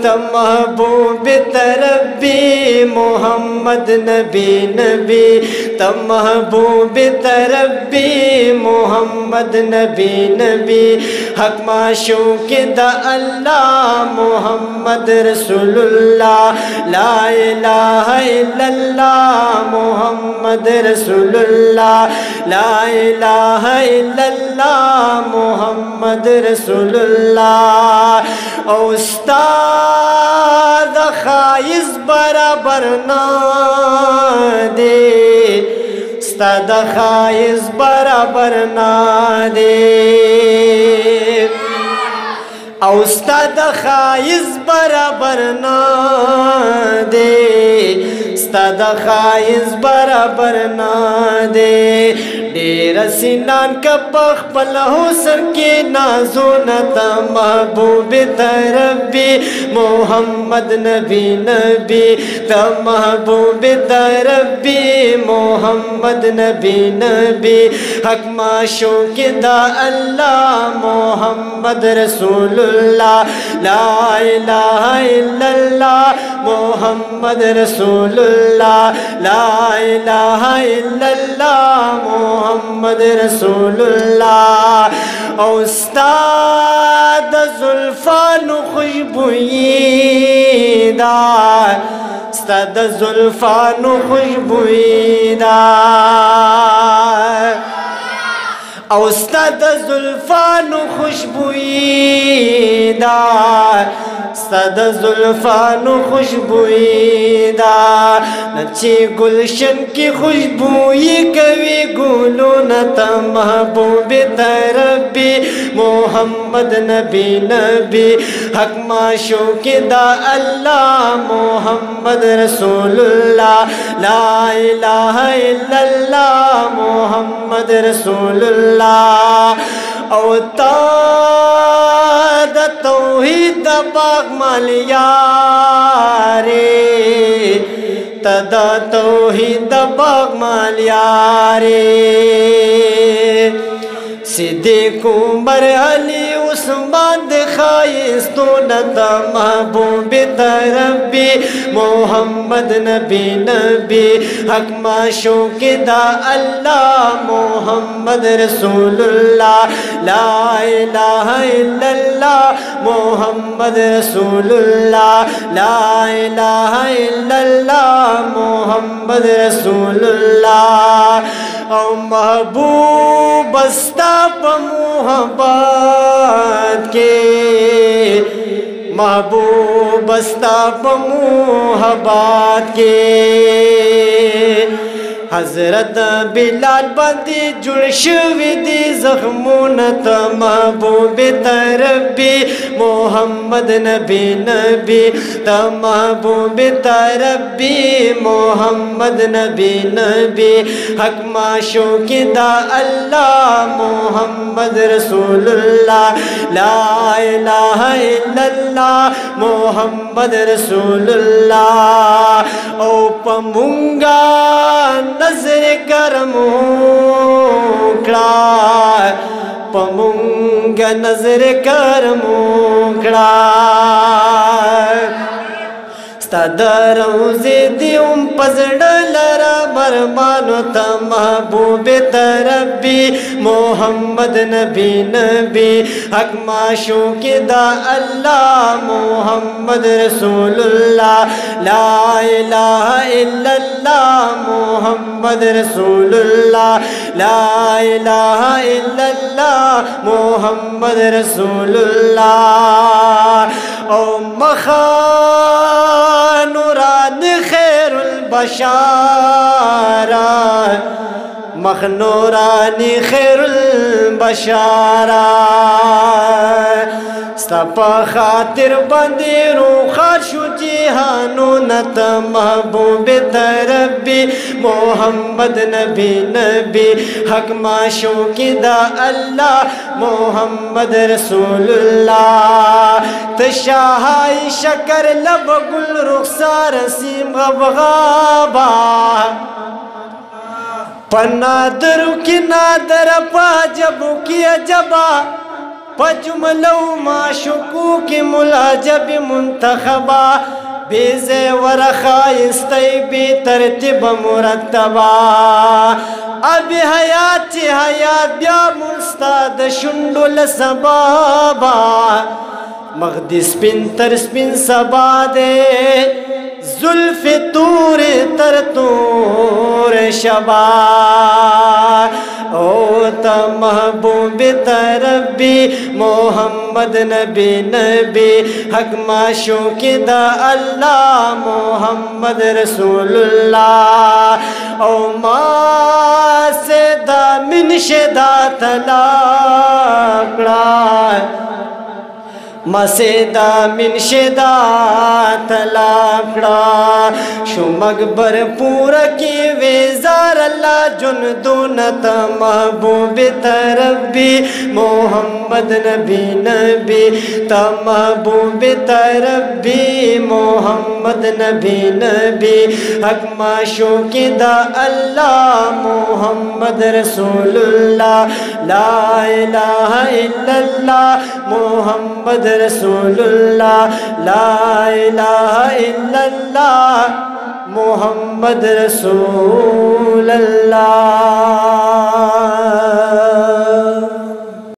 तम महबूब तरब्बी मोहम्मद नबी नबी तम महबूब तरब्बी मोहम्मद नबी नबी हक माशूक द अल्लाह मोहम्मद रसूलुल्लाह ला इलाहा इल्लल्लाह मोहम्मद रसूलुल्लाह ला इलाहा इल्लल्लाह मोहम्मद रसूलुल्लाह। उस्ताद खाइज बराबर ना दे उस्ताद खाइज बराबर ना दे उस्ताद खाइज बराबर ना दे उस्ताद खाइज बराबर ना दे डेर सिनान का पख पल हुसन के नाजो नता महबूब तरब्बी मोहम्मद नबी नबी तब महबूब तरब्बी मोहम्मद नबी नबी हक माशूक दा अल्लाह मोहम्मद रसूलुल्लाह ला इलाहा इल्लल्लाह मोहम्मद रसूलुल्लाह ला इलाहा इल्लल्लाह मोहम्मद रसूलुल्लाह। उस्ताद जुल्फान खुशबुईदार उस्ताद जुल्फान खुशबुईदार उस्ताद जुल्फान खुशबुईदार उस्ताद जुल्फान खुशबुईदार नची गुलशन की खुशबुई कवि गुलो नता महबूब तरब्बी मोहम्मद नबी नबी हक माशूक दा अल्लाह मोहम्मद रसूलुल्लाह ला इलाहा इल्लल्लाह मोहम्मद रसूलुल्लाह। औताद तौहीद बाग मालियारे तदा तौहीद बाग मालियारे सिद्दीक़ उमर अली उस्मान दिखाइस तो नता महबूब तरब्बी मोहम्मद नबी नबी हक माशूक दा अल्लाह मोहम्मद रसूलुल्लाह ला इलाहा इल्लल्लाह मोहम्मद रसूलुल्लाह ला इलाहा इल्लल्लाह मोहम्मद रसूलुल्लाह। औ महबूब बस्ता मोहब्बत के महबूब बस्ता मोहब्बत के हजरत बिलाल बंदी जुड़शविदी जख्मों त महबूब तरब्बी मोहम्मद नबी नबी त महबूब तरब्बी मोहम्मद नबी नबी हक माशूक दा अल्लाह मोहम्मद रसूलुल्लाह ला इलाहा इल्लल्लाह मोहम्मद रसूलुल्लाह। ओ पमुंगा नजर करम पमुंग नजर करम तदरोजे दियुम पजड़लरा बरमानो त महबूब तरब्बी मोहम्मद नबी नबी हक माशूक दा अल्लाह मोहम्मद रसूलुल्लाह ला इलाहा इल्लल्लाह मोहम्मद रसूलुल्लाह ला इलाहा इल्लल्लाह मोहम्मद रसूलुल्लाह। ओ मखा नूरान खैरुल बशारा मखनूरानी खैरुल बशारा सपा खातिर बंदी खाशु जिहानो नत महबूब तरब्बी मोहम्मद नबी नबी हक माशूक दा अल्लाह मोहम्मद रसूलुल्लाह। तशाहाई शकर लब गुल रुखसार सीम गबगाबा पन्नादरू की नादर पाजबू की अजबा पजुमलो माशुकू की मुलाजब मुंतखबा बेज़े वरखाइस्ते बे तरतिब मुरतबा अब हयात हयात ब्या मुस्ताद शुंडुल सबाबा मगदी स्पिन तर स्पिन सबा दे जुल्फ तूर तर तूर शबा ओ त महबूब तरबी मोहम्मद नबी नबी हक माशूक़ दा अल्लाह मोहम्मद रसूलुल्लाह ओ माँ से दा मिनशदा तलाकड़ा मसेदा मिनशदा तलाकड़ा शुमकबर पूरा की वेजार अल्लाह जुन दूनत महबूब तरबी मोहम्मद नबी नबी त महबूब तरबी मोहम्मद नबी नबी हक माशूक़ दा अल्लाह मोहम्मद रसूलुल्लाह ला इलाहा इल्लल्लाह मोहम्मद रसूलुल्लाह ला इलाहा इल्लल्लाह मोहम्मद रसूलुल्लाह।